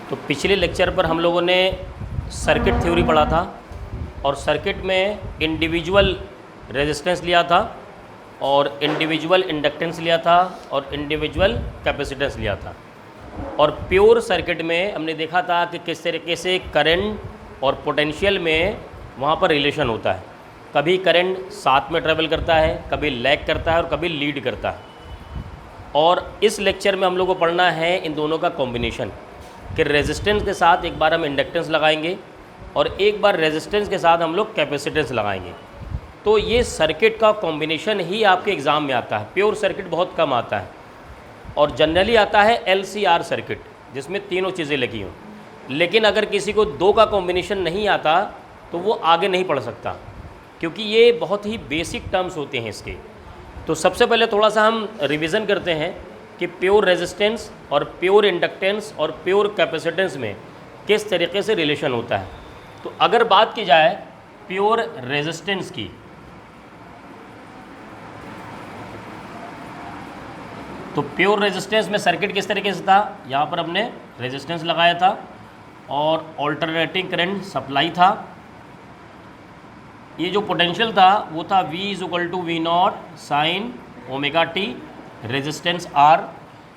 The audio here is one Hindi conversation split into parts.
तो पिछले लेक्चर पर हम लोगों ने सर्किट थ्योरी पढ़ा था और सर्किट में इंडिविजुअल रेजिस्टेंस लिया था और इंडिविजुअल इंडक्टेंस लिया था और इंडिविजुअल कैपेसिटेंस लिया था। और प्योर सर्किट में हमने देखा था कि किस तरीके से करंट और पोटेंशियल में वहाँ पर रिलेशन होता है। कभी करंट साथ में ट्रेवल करता है, कभी लैग करता है और कभी लीड करता है। और इस लेक्चर में हम लोग को पढ़ना है इन दोनों का कॉम्बिनेशन कि रेजिस्टेंस के साथ एक बार हम इंडक्टेंस लगाएंगे और एक बार रेजिस्टेंस के साथ हम लोग कैपेसिटेंस लगाएंगे। तो ये सर्किट का कॉम्बिनेशन ही आपके एग्ज़ाम में आता है। प्योर सर्किट बहुत कम आता है और जनरली आता है LCR सर्किट जिसमें तीनों चीज़ें लगी हों। लेकिन अगर किसी को दो का कॉम्बिनेशन नहीं आता तो वो आगे नहीं पढ़ सकता, क्योंकि ये बहुत ही बेसिक टर्म्स होते हैं इसके। तो सबसे पहले थोड़ा सा हम रिवीजन करते हैं कि प्योर रेजिस्टेंस और प्योर इंडक्टेंस और प्योर कैपेसिटेंस में किस तरीके से रिलेशन होता है। तो अगर बात की जाए प्योर रेजिस्टेंस की, तो प्योर रेजिस्टेंस में सर्किट किस तरीके से था। यहाँ पर हमने रेजिस्टेंस लगाया था और ऑल्टरनेटिंग करंट सप्लाई था। ये जो पोटेंशियल था वो था V=V0 sign omega T resistance R,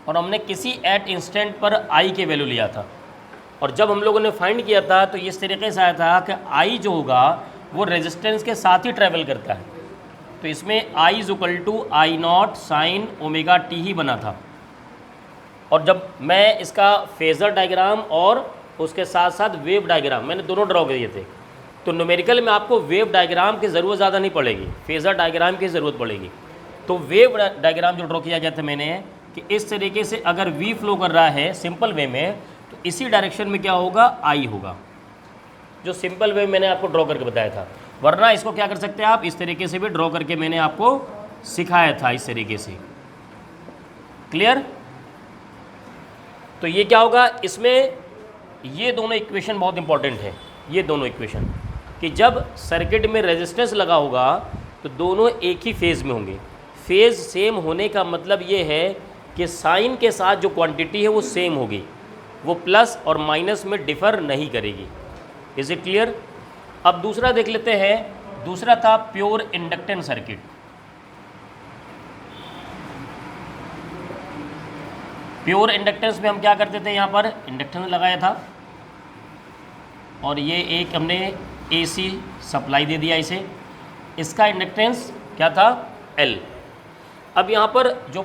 और हमने किसी एट इंस्टेंट पर I के वैल्यू लिया था। और जब हम लोगों ने फाइंड किया था तो इस तरीके से आया था कि I जो होगा वो रेजिस्टेंस के साथ ही ट्रैवल करता है। तो इसमें I=I0 साइन ओमेगा टी ही बना था। और जब मैं इसका फेज़र डायग्राम और उसके साथ साथ वेव डायग्राम मैंने दोनों ड्रॉ किए थे, तो न्यूमेरिकल में आपको वेव डायग्राम की ज़रूरत ज़्यादा नहीं पड़ेगी, फेज़र डायग्राम की ज़रूरत पड़ेगी। तो वेव डायग्राम जो ड्रॉ किया गया था मैंने कि इस तरीके से अगर V फ्लो कर रहा है सिंपल वे में तो इसी डायरेक्शन में क्या होगा, I होगा, जो सिंपल वे मैंने आपको ड्रॉ करके बताया था। वरना इसको क्या कर सकते हैं आप, इस तरीके से भी ड्रॉ करके मैंने आपको सिखाया था, इस तरीके से। क्लियर। तो ये क्या होगा, इसमें ये दोनों इक्वेशन बहुत इंपॉर्टेंट है। ये दोनों इक्वेशन कि जब सर्किट में रेजिस्टेंस लगा होगा तो दोनों एक ही फेज़ में होंगे। फेज़ सेम होने का मतलब ये है कि साइन के साथ जो क्वांटिटी है वो सेम होगी, वो प्लस और माइनस में डिफ़र नहीं करेगी। Is it clear. अब दूसरा देख लेते हैं। दूसरा था pure inductance circuit. Pure inductance में हम क्या करते थे, यहाँ पर इंडक्टेंस लगाया था और ये एक हमने AC सप्लाई दे दिया इसे। इसका इंडक्टेंस क्या था, L। अब यहाँ पर जो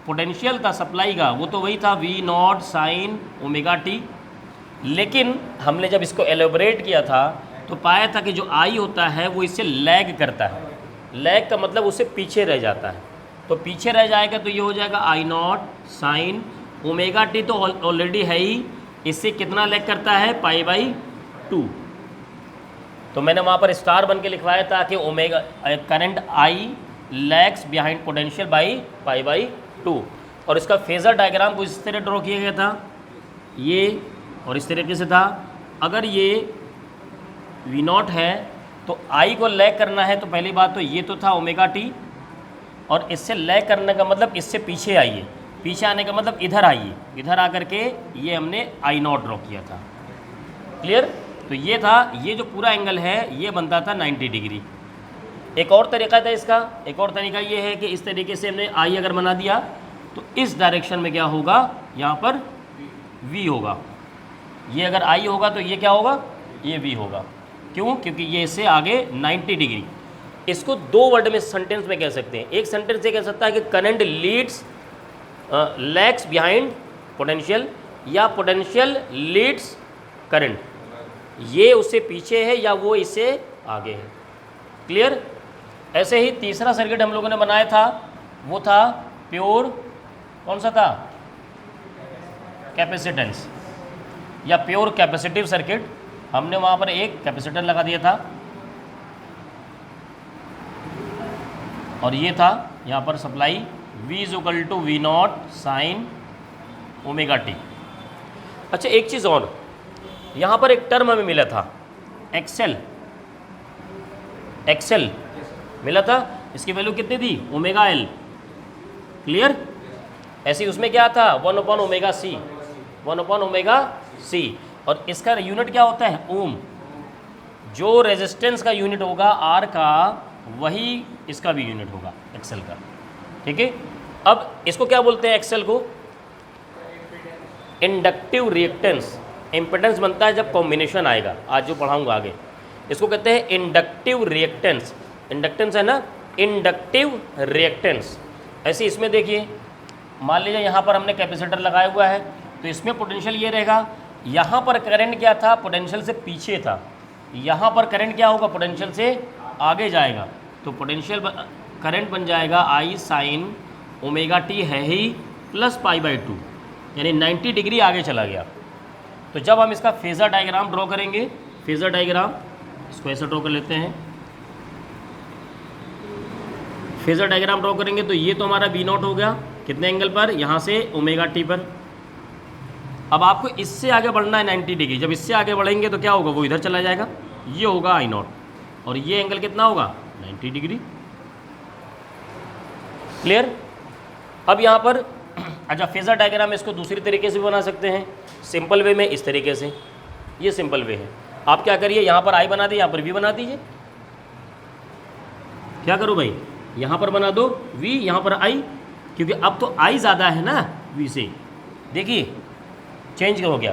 पोटेंशियल था सप्लाई का वो तो वही था V0 साइन ओमेगा टी। लेकिन हमने जब इसको एलोबरेट किया था तो पाया था कि जो I होता है वो इससे लैग करता है। लैग का मतलब उससे पीछे रह जाता है। तो पीछे रह जाएगा तो ये हो जाएगा I0 साइन ओमेगा टी, तो ऑलरेडी है ही। इससे कितना लैग करता है, π/2। तो मैंने वहाँ पर स्टार बन के लिखवाया था कि omega current I lags behind potential by π/2। और इसका फेज़र डायग्राम कुछ इस तरह ड्रॉ किया गया था, ये और इस तरीके से था। अगर ये V0 है तो I को लैग करना है, तो पहली बात तो ये तो था ओमेगा टी, और इससे लैग करने का मतलब इससे पीछे आइए, पीछे आने का मतलब इधर आइए, इधर आकर के ये हमने I0 ड्रॉ किया था। क्लियर। तो ये था, ये जो पूरा एंगल है ये बनता था 90 डिग्री। एक और तरीका था इसका, एक और तरीका ये है कि इस तरीके से हमने I अगर बना दिया तो इस डायरेक्शन में क्या होगा, यहाँ पर V होगा। ये अगर I होगा तो ये क्या होगा, ये V होगा। क्यों, क्योंकि ये इससे आगे 90 डिग्री। इसको दो वर्ड में सेंटेंस में कह सकते हैं। एक सेंटेंस से कह सकता है कि current leads lags behind potential, या पोटेंशियल लीड्स करंट, ये उससे पीछे है या वो इससे आगे है। क्लियर। ऐसे ही तीसरा सर्किट हम लोगों ने बनाया था, वो था प्योर, कौन सा था, कैपेसिटेंस या प्योर कैपेसिटिव सर्किट। हमने वहाँ पर एक कैपेसिटर लगा दिया था और ये था यहाँ पर supply V=V0 sign omega T. अच्छा, एक चीज़ और, यहाँ पर एक टर्म हमें मिला था एक्सेल मिला था। इसकी वैल्यू कितनी थी, ω/L। क्लियर। ऐसे ही उसमें क्या था, 1/ω/C 1/ω/c। और इसका यूनिट क्या होता है? ओम। जो रेजिस्टेंस का यूनिट होगा आर का, वही इसका भी यूनिट होगा एक्सेल का। ठीक है, अब इसको क्या बोलते हैं एक्सेल को? Inductive reactance. इम्पिडेंस बनता है जब कॉम्बिनेशन आएगा, आज जो पढ़ाऊंगा आगे। इसको कहते हैं इंडक्टिव रिएक्टेंस। इंडक्टेंस है ना, इंडक्टिव रिएक्टेंस। ऐसे इसमें देखिए, मान लीजिए यहाँ पर हमने कैपेसिटर लगाया हुआ है, तो इसमें पोटेंशियल ये रहेगा, यहाँ पर करंट क्या था? पोटेंशियल से पीछे था। यहाँ पर करंट क्या होगा? पोटेंशियल से आगे जाएगा। तो पोटेंशियल करंट बन जाएगा I sin ω t है ही प्लस π/2, यानी 90 डिग्री आगे चला गया। तो जब हम इसका फेज़र डायग्राम ड्रॉ करेंगे, फेज़र डायग्राम इसको ऐसा ड्रॉ कर लेते हैं। फेज़र डायग्राम ड्रॉ करेंगे तो ये तो हमारा V0 हो गया, कितने एंगल पर? यहाँ से ω t पर। अब आपको इससे आगे बढ़ना है 90 डिग्री। जब इससे आगे बढ़ेंगे तो क्या होगा? वो इधर चला जाएगा, ये होगा I0, और ये एंगल कितना होगा? 90 डिग्री। क्लियर? अब यहाँ पर अच्छा, फेज़र डायग्राम इसको दूसरी तरीके से भी बना सकते हैं, सिंपल वे में, इस तरीके से। ये सिंपल वे है। आप क्या करिए, यहाँ पर I बना दीजिए, यहाँ पर V बना दीजिए। क्या करो भाई? यहाँ पर बना दो V, यहाँ पर I, क्योंकि अब तो I ज़्यादा है ना V से। देखिए चेंज हो गया,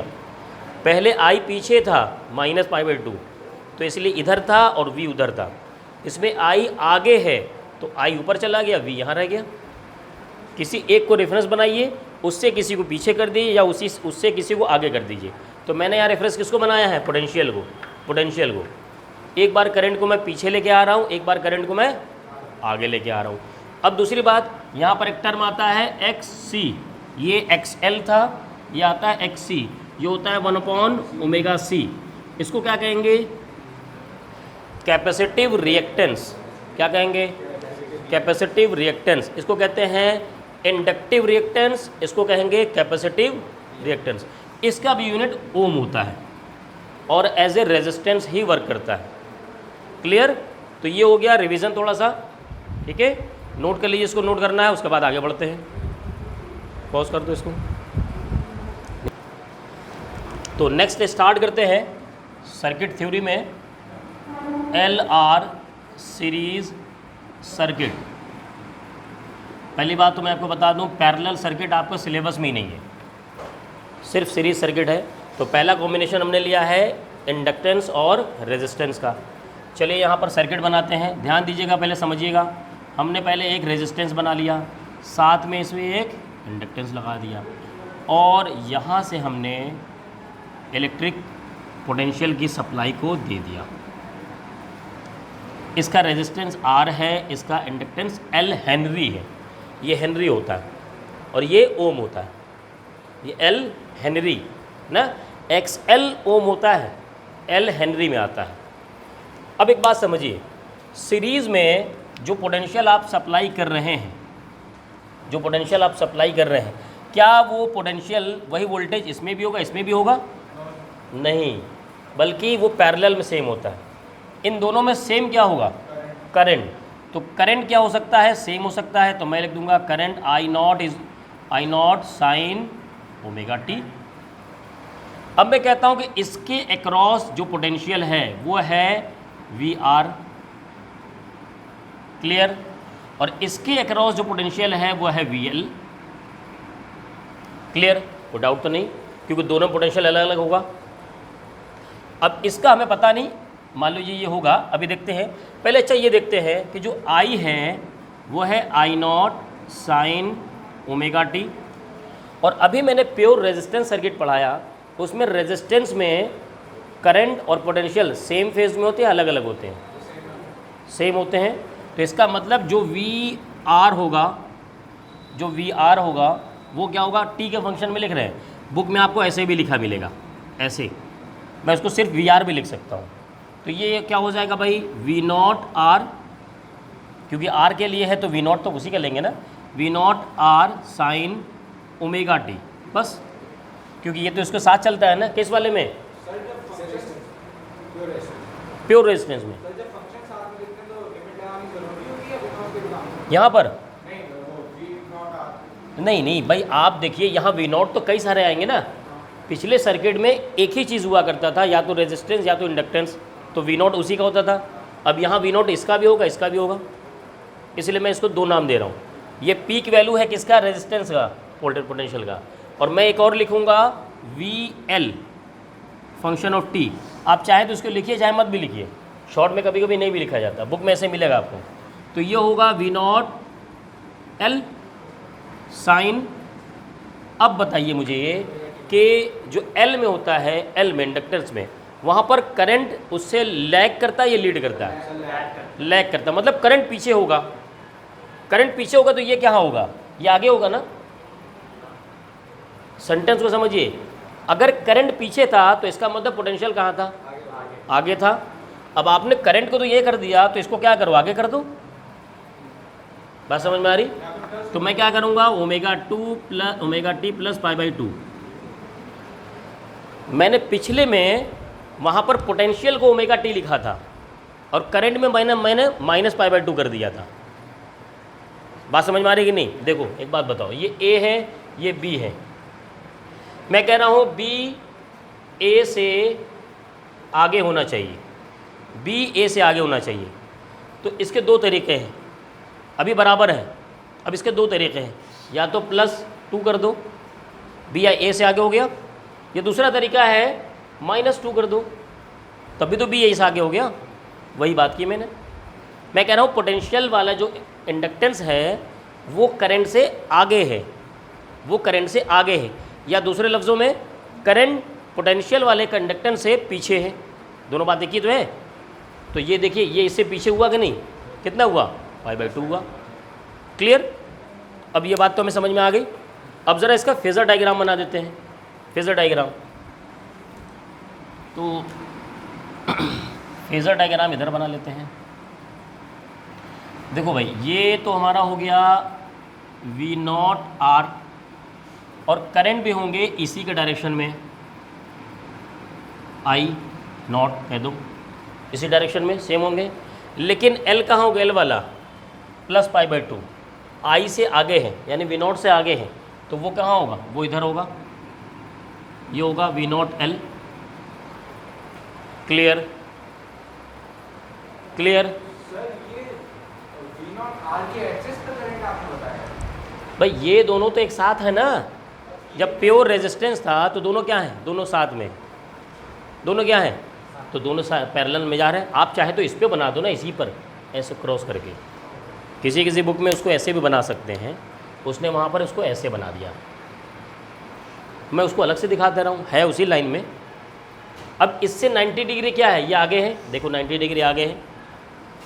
पहले I पीछे था -π/2, तो इसलिए इधर था और V उधर था। इसमें I आगे है तो I ऊपर चला गया, V यहाँ रह गया। किसी एक को रेफरेंस बनाइए, उससे किसी को पीछे कर दीजिए या उससे किसी को आगे कर दीजिए। तो मैंने यहाँ रेफरेंस किसको बनाया है? पोटेंशियल को। पोटेंशियल को एक बार करंट को मैं पीछे लेके आ रहा हूँ, एक बार करंट को मैं आगे लेके आ रहा हूँ। अब दूसरी बात, यहाँ पर एक टर्म आता है XC, ये XL था, ये आता है XC, ये होता है 1/ω/c। इसको क्या कहेंगे? Capacitive reactance. क्या कहेंगे? Capacitive reactance. इसको कहते हैं इंडक्टिव रिएक्टेंस, इसको कहेंगे कैपेसिटिव रिएक्टेंस। इसका भी यूनिट ओम होता है और एज ए रेजिस्टेंस ही वर्क करता है। क्लियर? तो ये हो गया रिवीजन थोड़ा सा। ठीक है, नोट कर लीजिए, इसको नोट करना है, उसके बाद आगे बढ़ते हैं। पॉज कर दो इसको। तो नेक्स्ट स्टार्ट करते हैं सर्किट थ्योरी में LR सीरीज सर्किट। पहली बात तो मैं आपको बता दूं, पैरेलल सर्किट आपको सिलेबस में ही नहीं है, सिर्फ सीरीज सर्किट है। तो पहला कॉम्बिनेशन हमने लिया है इंडक्टेंस और रेजिस्टेंस का। चलिए यहाँ पर सर्किट बनाते हैं, ध्यान दीजिएगा, पहले समझिएगा। हमने पहले एक रेजिस्टेंस बना लिया, साथ में इसमें एक इंडक्टेंस लगा दिया, और यहाँ से हमने इलेक्ट्रिक पोटेंशियल की सप्लाई को दे दिया। इसका रेजिस्टेंस R है, इसका इंडक्टेंस L हेनरी है, ये हेनरी होता है और ये ओम होता है, ये L हेनरी ना, XL ओम होता है, L हेनरी में आता है। अब एक बात समझिए, सीरीज़ में जो पोटेंशियल आप सप्लाई कर रहे हैं, जो पोटेंशियल आप सप्लाई कर रहे हैं, क्या वो पोटेंशियल वही वोल्टेज इसमें भी होगा, इसमें भी होगा? नहीं, बल्कि वो पैरेलल में सेम होता है। इन दोनों में सेम क्या होगा? करंट। तो करंट क्या हो सकता है? सेम हो सकता है। तो मैं लिख दूंगा करंट I0 sin ω t। अब मैं कहता हूं कि इसके अक्रॉस जो पोटेंशियल है वो है VR। क्लियर? और इसके अक्रॉस जो पोटेंशियल है वो है VL। क्लियर? कोई डाउट तो नहीं, क्योंकि दोनों पोटेंशियल अलग अलग होगा। अब इसका हमें पता नहीं, मान लीजिए ये होगा, अभी देखते हैं। पहले अच्छा ये देखते हैं कि जो I है वो है I0 sin ω t। और अभी मैंने प्योर रेजिस्टेंस सर्किट पढ़ाया, उसमें रेजिस्टेंस में करंट और पोटेंशियल सेम फेज में होते हैं, अलग अलग होते हैं? सेम होते हैं। तो इसका मतलब जो VR होगा, जो VR होगा वो क्या होगा? T के फंक्शन में लिख रहे हैं, बुक में आपको ऐसे भी लिखा मिलेगा, ऐसे। मैं उसको सिर्फ VR भी लिख सकता हूँ। तो ये क्या हो जाएगा भाई? V0 R, क्योंकि R के लिए है तो V0 तो उसी का लेंगे ना, V0 R sin ω t, बस। क्योंकि ये तो इसके साथ चलता है ना, किस वाले में? प्योर रेजिस्टेंस में। यहाँ पर नहीं भाई, आप देखिए यहाँ V0 तो कई सारे आएंगे ना, पिछले सर्किट में एक ही चीज़ हुआ करता था, या तो रेजिस्टेंस या तो इंडक्टेंस, तो वी नॉट उसी का होता था। अब यहाँ वी नॉट इसका भी होगा, इसका भी होगा, इसलिए मैं इसको 2 नाम दे रहा हूँ। ये पीक वैल्यू है किसका? रेजिस्टेंस का, पोटेंशियल का। और मैं एक और लिखूँगा V L function of T. आप चाहे तो इसको लिखिए, चाहे मत भी लिखिए, शॉर्ट में कभी कभी नहीं भी लिखा जाता, बुक में ऐसे मिलेगा आपको। तो ये होगा वी नॉट एल साइन। अब बताइए मुझे ये कि जो एल में होता है, एल में इंडक्टर्स में, वहाँ पर करंट उससे लैग करता है या लीड करता है? लैग करता है, मतलब करंट पीछे होगा। करंट पीछे होगा तो ये क्या होगा? ये आगे होगा ना। सेंटेंस को समझिए, अगर करंट पीछे था तो इसका मतलब पोटेंशियल कहाँ था? आगे था। अब आपने करंट को तो ये कर दिया, तो इसको क्या करो? आगे कर दो। बात समझ में आ रही? तो मैं क्या करूँगा? Omega T plus π/2। मैंने पिछले में वहाँ पर पोटेंशियल को ओमेगा टी लिखा था और करंट में मैंने माइनस π/2 कर दिया था। बात समझ में आ रही कि नहीं? देखो एक बात बताओ, ये ए है, ये बी है। मैं कह रहा हूँ बी ए से आगे होना चाहिए, बी ए से आगे होना चाहिए। तो इसके 2 तरीके हैं, अभी बराबर है। अब इसके 2 तरीके हैं, या तो +2 कर दो, बी या ए से आगे हो गया, या दूसरा तरीका है -2 कर दो, तभी तो बी ए से आगे हो गया। वही बात की मैंने। मैं कह रहा हूँ पोटेंशियल वाला जो इंडक्टेंस है वो करंट से आगे है, वो करंट से आगे है, या दूसरे लफ्ज़ों में करंट पोटेंशियल वाले कंडक्टेंस से पीछे है। दोनों बातें की तो है। तो ये देखिए, ये इससे पीछे हुआ कि नहीं? कितना हुआ? π/2 हुआ। क्लियर? अब ये बात तो हमें समझ में आ गई। अब ज़रा इसका फेज़र डायग्राम बना देते हैं। फेज़र डायग्राम, तो फेज़र डायग्राम इधर बना लेते हैं। देखो भाई, ये तो हमारा हो गया वी नॉट आर, और करंट भी होंगे इसी के डायरेक्शन में, आई नॉट कह दो, इसी डायरेक्शन में सेम होंगे। लेकिन एल कहाँ होगा? एल वाला प्लस π/2 आई से आगे है, यानी वी नॉट से आगे है, तो वो कहाँ होगा? वो इधर होगा, ये होगा V naught L. Clear? Clear? भाई ये दोनों तो एक साथ है ना। जब प्योर रेजिस्टेंस था तो दोनों क्या हैं? दोनों साथ में। दोनों क्या हैं? तो दोनों पैरेलल में जा रहे हैं। आप चाहे तो इस पे बना दो ना, इसी पर ऐसे क्रॉस करके। किसी किसी बुक में उसको ऐसे भी बना सकते हैं, उसने वहाँ पर उसको ऐसे बना दिया। मैं उसको अलग से दिखा दे रहा हूँ, है उसी लाइन में। अब इससे 90 डिग्री क्या है? ये आगे है, देखो 90 डिग्री आगे है।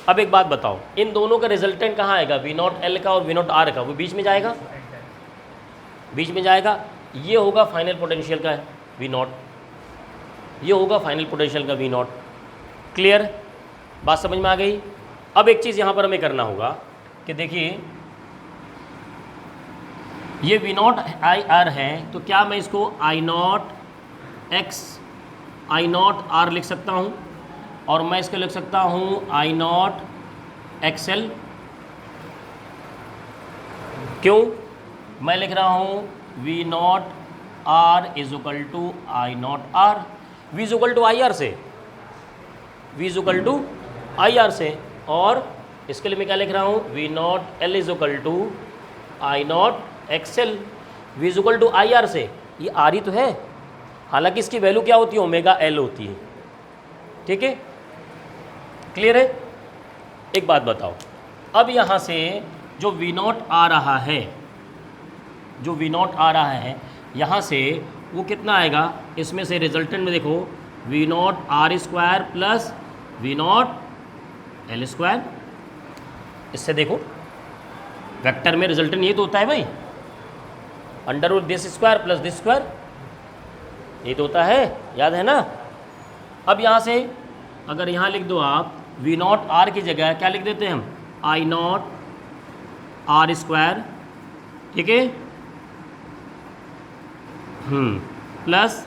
अब एक बात बताओ, इन दोनों का रिजल्टेंट कहाँ आएगा? वी नॉट एल का और वी नॉट आर का, वो बीच में जाएगा, बीच में जाएगा। ये होगा फाइनल पोटेंशियल का वी नॉट, ये होगा फाइनल पोटेंशियल का वी नॉट। क्लियर? बात समझ में आ गई? अब एक चीज़ यहाँ पर हमें करना होगा कि देखिए, ये वी नॉट आई आर है, तो क्या मैं इसको I naught x I naught R लिख सकता हूँ, और मैं इसको लिख सकता हूँ आई नॉट एक्सएल। क्यों? मैं लिख रहा हूँ V naught R is equal to I naught R. V is equal to I R से, V is equal to I R से, और इसके लिए मैं क्या लिख रहा हूँ? V naught L is equal to I naught XL. V is equal to I R से, ये आर ही तो है, हालांकि इसकी वैल्यू क्या होती है? ओमेगा एल होती है। ठीक है? क्लियर है? एक बात बताओ, अब यहाँ से जो वी नॉट आ रहा है, जो वी नॉट आ रहा है यहाँ से, वो कितना आएगा? इसमें से रिजल्टेंट में देखो, V naught R square plus V naught L square. इससे देखो वेक्टर में रिजल्टेंट ये तो होता है भाई, under root this square plus this square, ये तो होता है, याद है ना। अब यहाँ से अगर यहाँ लिख दो आप, वी नॉट आर की जगह क्या लिख देते हैं हम? आई नॉट आर स्क्वायर। ठीक है? प्लस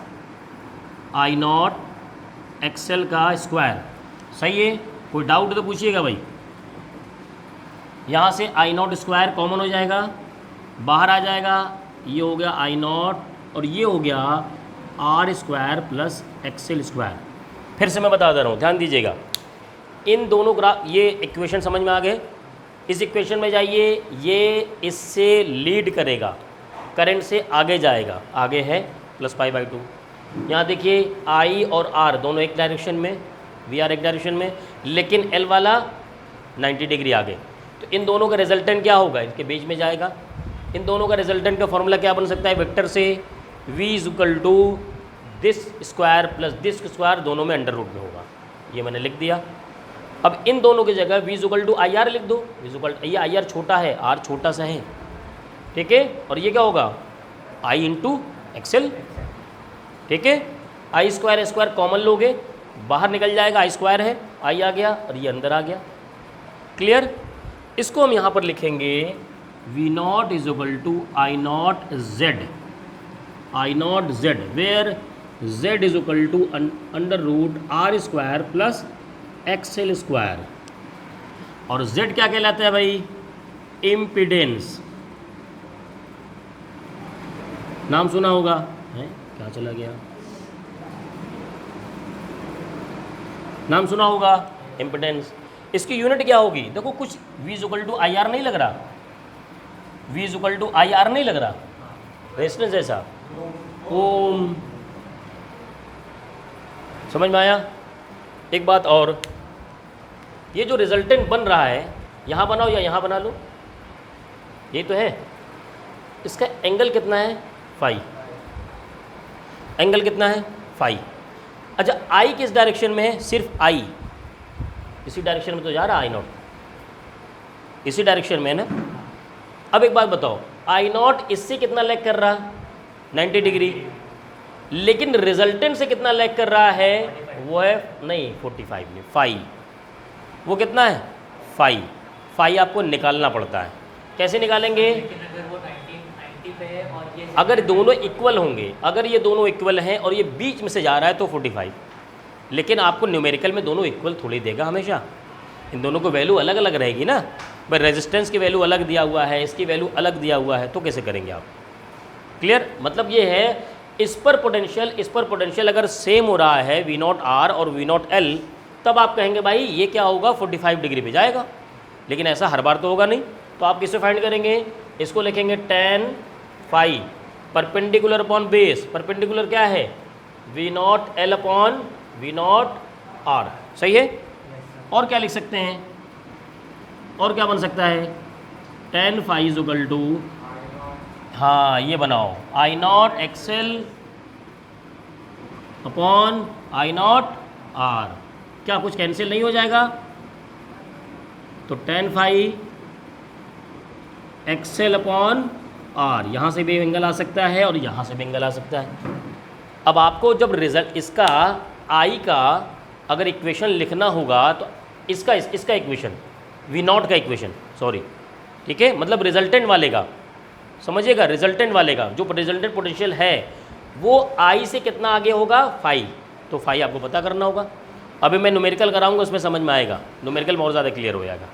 आई नॉट एक्सएल का स्क्वायर। सही है? कोई डाउट तो पूछिएगा भाई। यहाँ से आई नॉट स्क्वायर कॉमन हो जाएगा, बाहर आ जाएगा, ये हो गया आई नॉट, और ये हो गया R square plus XL square. फिर से मैं बता दे रहा हूँ, ध्यान दीजिएगा। इन दोनों ग्राफ, ये इक्वेशन समझ में आ गए। इस इक्वेशन में जाइए, ये इससे लीड करेगा, करंट से आगे जाएगा, आगे है प्लस पाई बाई 2। यहाँ देखिए आई और आर दोनों एक डायरेक्शन में, वी आर एक डायरेक्शन में, लेकिन एल वाला 90 डिग्री आगे। तो इन दोनों का रिजल्टेंट क्या होगा, इनके बीच में जाएगा। इन दोनों का रिजल्टेंट का फॉर्मूला क्या बन सकता है, वेक्टर से v is equal to this square plus this square, दोनों में अंडर रूट में होगा। ये मैंने लिख दिया। अब इन दोनों की जगह v is equal to I R लिख दो। v इज इक्वल, ये आई आर छोटा है, r छोटा सा है, ठीक है। और ये क्या होगा, i इंटू एक्सएल, ठीक है। आई स्क्वायर स्क्वायर कॉमन लोगे, बाहर निकल जाएगा, आई स्क्वायर है, आई आ गया और ये अंदर आ गया। क्लियर। इसको हम यहाँ पर लिखेंगे V naught is equal to I naught Z, I naught Z, where Z is equal to under root R square plus XL square. और जेड क्या कहलाता है भाई, इम्पीडेंस। नाम सुना होगा, है क्या चला गया, नाम सुना होगा, इम्पीडेंस। इसकी यूनिट क्या होगी, देखो कुछ v is equal to I R नहीं लग रहा, v is equal to I R नहीं लग रहा, रेजिस्टेंस ऐसा ओम। समझ में आया। एक बात और, ये जो रिजल्टेंट बन रहा है, यहाँ बनाओ या यहाँ बना लो, ये तो है, इसका एंगल कितना है, फाई। एंगल कितना है, फाई। अच्छा आई किस डायरेक्शन में है, सिर्फ आई इसी डायरेक्शन में तो जा रहा है, आई नॉट इसी डायरेक्शन में है ना। अब एक बात बताओ, आई नॉट इससे कितना लैग कर रहा, 90 डिग्री, लेकिन रिजल्टेंट से कितना लैग कर रहा है, वो है नहीं 45 में, फाई। वो कितना है, फाई। फाई आपको निकालना पड़ता है, कैसे निकालेंगे, अगर दोनों इक्वल होंगे, अगर ये दोनों इक्वल हैं और ये बीच में से जा रहा है तो 45, लेकिन आपको न्यूमेरिकल में दोनों इक्वल थोड़ी देगा हमेशा, इन दोनों को वैल्यू अलग अलग रहेगी ना भाई। रेजिस्टेंस की वैल्यू अलग दिया हुआ है, इसकी वैल्यू अलग दिया हुआ है, तो कैसे करेंगे आप। क्लियर। मतलब ये है, इस पर पोटेंशियल अगर सेम हो रहा है वी नॉट आर और वी नॉट एल, तब आप कहेंगे भाई ये क्या होगा, 45 डिग्री पे जाएगा। लेकिन ऐसा हर बार तो होगा नहीं, तो आप किससे फाइंड करेंगे, इसको लिखेंगे tan phi perpendicular upon base. Perpendicular क्या है, V naught L upon V naught R, सही है। और क्या लिख सकते हैं, और क्या बन सकता है, tan phi is equal to, हाँ ये बनाओ, I naught XL upon I naught R. क्या कुछ कैंसिल नहीं हो जाएगा, तो tan phi XL upon R, यहाँ से भी एंगल आ सकता है और यहाँ से भी एंगल आ सकता है। अब आपको जब रिजल्ट इसका आई का अगर इक्वेशन लिखना होगा तो इसका इक्वेशन, वी नॉट का इक्वेशन, सॉरी, ठीक है, मतलब रिजल्टेंट वाले का, समझिएगा, रिजल्टेंट वाले का जो रिजल्टेंट पोटेंशियल है वो आई से कितना आगे होगा, फाई। तो फाई आपको पता करना होगा। अभी मैं न्यूमेरिकल कराऊंगा, उसमें समझ में आएगा, न्यूमेरिकल में और ज़्यादा क्लियर हो जाएगा।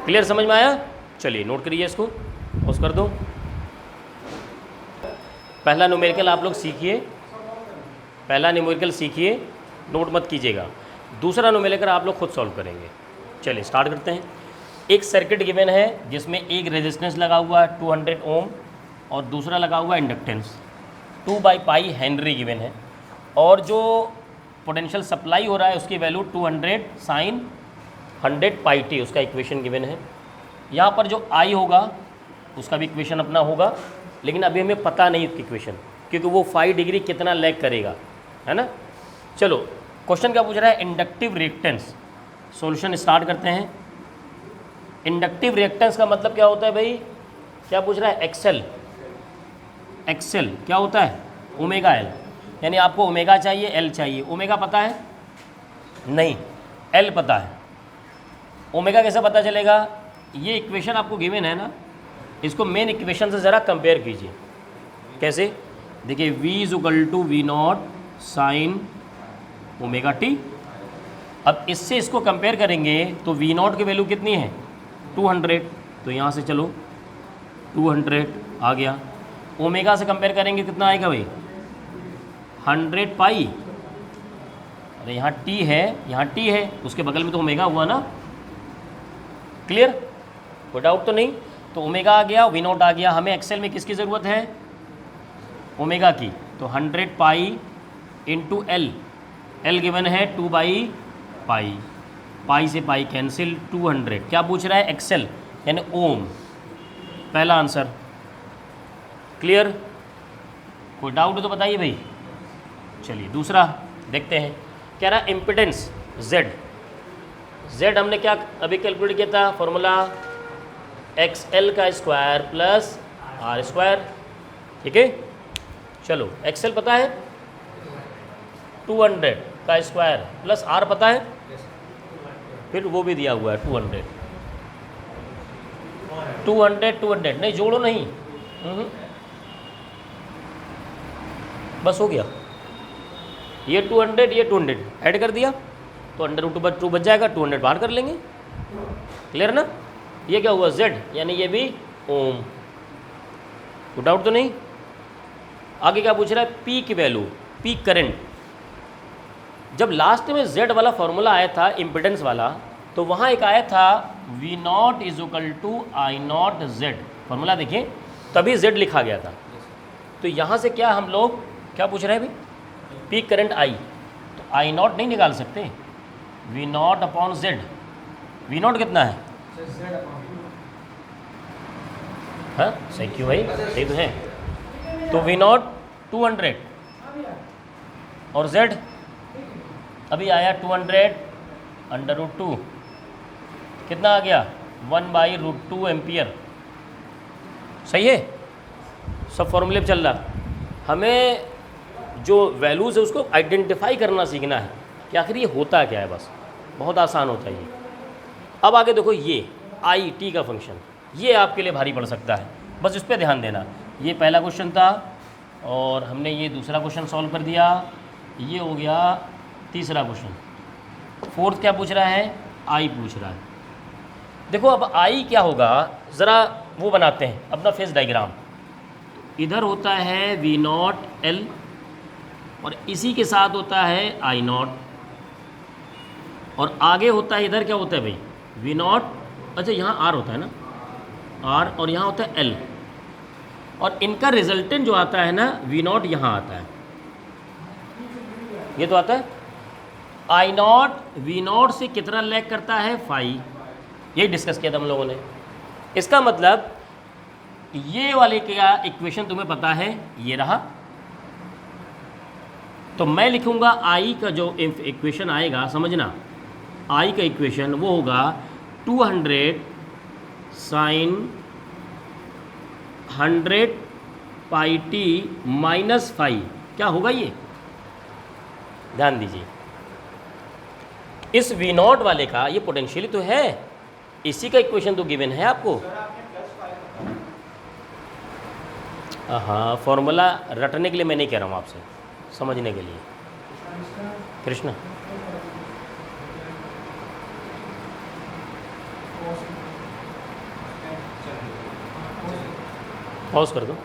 क्लियर, समझ में आया। चलिए नोट करिए, इसको पॉज कर दो। पहला न्यूमेरिकल आप लोग सीखिए, पहला न्यूमेरिकल सीखिए, नोट मत कीजिएगा। दूसरा न्यूमेरिकल आप लोग खुद सॉल्व करेंगे। चलिए स्टार्ट करते हैं। एक सर्किट गिवन है जिसमें एक रेजिस्टेंस लगा हुआ है 200 ओम और दूसरा लगा हुआ है इंडक्टेंस 2/पाई हेनरी गिवन है, और जो पोटेंशियल सप्लाई हो रहा है उसकी वैल्यू 200 साइन 100 पाई टी, उसका इक्वेशन गिवन है। यहाँ पर जो आई होगा उसका भी इक्वेशन अपना होगा, लेकिन अभी हमें पता नहीं उसकी इक्वेशन, क्योंकि वो 5 डिग्री कितना लैग करेगा, है ना। चलो क्वेश्चन क्या पूछ रहा है, इंडक्टिव रिएक्टेंस। सॉल्यूशन स्टार्ट करते हैं। इंडक्टिव रिएक्टेंस का मतलब क्या होता है भाई, क्या पूछ रहा है, एक्सेल। एक्सेल क्या होता है, ओमेगा एल, यानी आपको ओमेगा चाहिए, एल चाहिए। ओमेगा पता है नहीं, एल पता है। ओमेगा कैसे पता चलेगा, ये इक्वेशन आपको गिवन है ना, इसको मेन इक्वेशन से ज़रा कंपेयर कीजिए। कैसे, देखिए v is equal to V naught sine omega T. अब इससे इसको कंपेयर करेंगे तो वी नॉट की वैल्यू कितनी है, 200, तो यहाँ से चलो 200 आ गया। ओमेगा से कंपेयर करेंगे कितना आएगा भाई, 100 पाई, अरे यहाँ टी है, यहाँ टी है, उसके बगल में तो ओमेगा हुआ ना। क्लियर, कोई डाउट तो नहीं। तो ओमेगा आ गया, वी नॉट आ गया। हमें एक्सेल में किसकी ज़रूरत है? ओमेगा की। तो 100 pi into L, L given है 2/पाई, पाई से पाई कैंसिल, 200। क्या पूछ रहा है? एक्सेल यानी ओम। पहला आंसर। क्लियर, कोई डाउट तो बताइए भाई। चलिए दूसरा देखते हैं। कह रहा इम्पिडेंस Z, Z हमने क्या अभी कैलकुलेट किया था? फॉर्मूला XL का स्क्वायर प्लस R स्क्वायर। ठीक है, चलो XL पता है, 200 का स्क्वायर प्लस R पता है, फिर वो भी दिया हुआ है 200। 200 नहीं, जोड़ो नहीं, बस हो गया। ये 200 ये 200 ऐड कर दिया तो √2 बच जाएगा, 200 बाहर कर लेंगे। क्लियर ना? ये क्या हुआ? Z, यानी ये भी ओम। कोई डाउट तो नहीं। आगे क्या पूछ रहा है? पी की वैल्यू, पीक करंट। जब लास्ट में Z वाला फॉर्मूला आया था इम्पिडेंस वाला, तो वहाँ एक आया था V0 = I0 Z। फॉर्मूला देखिए, तभी Z लिखा गया था। तो यहाँ से क्या हम लोग क्या पूछ रहे हैं भाई? पीक करंट I, तो I0 नहीं निकाल सकते, V0 अपॉन Z। V0 कितना है? हाँ सही, क्यों भाई? सही तो है। तो V0 200 और Z अभी आया 200 √2, कितना आ गया? 1/√2 एम्पियर। सही है, सब फॉर्मूले पे चल रहा। हमें जो वैल्यूज़ है उसको आइडेंटिफाई करना सीखना है कि आखिर ये होता क्या है। बस बहुत आसान होता है ये। अब आगे देखो, ये आई टी का फंक्शन, ये आपके लिए भारी पड़ सकता है, बस इस पर ध्यान देना। ये पहला क्वेश्चन था और हमने ये दूसरा क्वेश्चन सॉल्व कर दिया। ये हो गया तीसरा क्वेश्चन। फोर्थ क्या पूछ रहा है? आई पूछ रहा है। देखो अब आई क्या होगा, ज़रा वो बनाते हैं अपना फेस डायग्राम। इधर होता है V0 L और इसी के साथ होता है I0, और आगे होता है, इधर क्या होता है भाई? V0, अच्छा यहाँ R होता है ना, R, और यहाँ होता है L, और इनका रिजल्टेंट जो आता है ना V0 यहाँ आता है, ये तो आता है। I0 V0 से कितना लैग करता है? 5। यही डिस्कस किया था हम लोगों ने। इसका मतलब ये वाले का इक्वेशन तुम्हें पता है, ये रहा। तो मैं लिखूंगा I का जो इक्वेशन आएगा, समझना, I का इक्वेशन वो होगा 200 sin 100 पाई टी माइनस 5। क्या होगा ये? ध्यान दीजिए, इस V0 वाले का ये पोटेंशियली तो है, इसी का इक्वेशन तो गिवन है आपको। हाँ, फॉर्मूला रटने के लिए मैं नहीं कह रहा हूँ आपसे, समझने के लिए। कृष्णा पॉज कर दो।